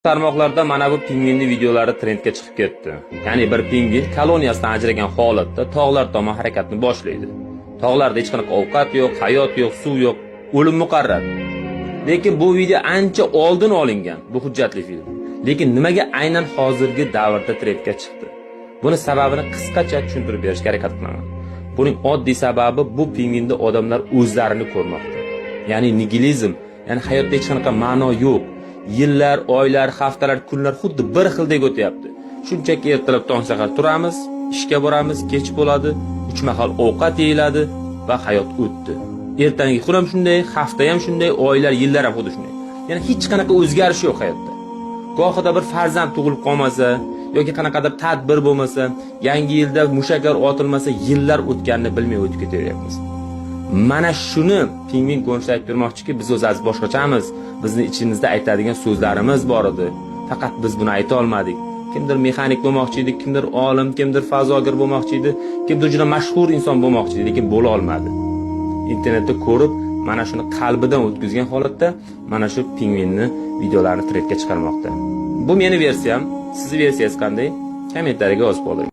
Tarmoqlarda mana bu pingvinni videolari trendga chiqib ketdi. Ya'ni bir pingvin koloniyasidan ajragan holatda tog'lar tomon harakatni boshlaydi. Tog'larda hech qanaqa ovqat yo'q, hayot yo'q, suv yo'q, o'lim muqarrar. Lekin bu video ancha oldin olingan, bu hujjatli film. Lekin nimaga aynan hozirgi davrda trendga chiqdi? Buni sababini qisqacha tushuntirib berishga harakat qilaman. Buning oddiy sababi bu pingvinda odamlar o'zlarini ko'rmoqda. Ya'ni nihilizm, ya'ni hayotda hech qanaqa ma'no yo'q. Yillar, oylar, haftalar, kunlar xuddi bir xildek o'tyapti. Shunchaki ertalab tong sahar turamiz, ishga boramiz, kech bo'ladi, 3 mahal ovqat yeyiladi va hayot o'tdi. Ertangi kun ham shunday, hafta ham shunday, oylar, yillar ham xuddi shunday. Ya'ni hech qanaqa o'zgarish yo'q hayotda. Gohida bir farzand tug'ilib qolmasa yoki qanaqadir tadbir bo'lmasa, yangi yilda mushaklar otilmasa, yillar o'tganini bilmay o'tib ketaveryapmiz. Mana shuni pingvin ko'rinishida aytib bermoqchiki, biz o'zimiz boshqachamiz. Bizni ichimizda aytadigan so'zlarimiz bor edi. Faqat biz buni ayta olmadik. Kimdir mexanik bo'lmoqchi edi, kimdir olim, kimdir fazogir bo'lmoqchi edi, kimdir juda mashhur inson bo'lmoqchi edi, lekin bo'la olmadi. Internetda ko'rib, mana shuni qalbidan o'tkazgan holatda mana shu pingvinni videolarini trendga chiqarmoqda. Bu meni versiyam. Sizning versiyangiz qanday? Kommentariyaga yozib qoldiring.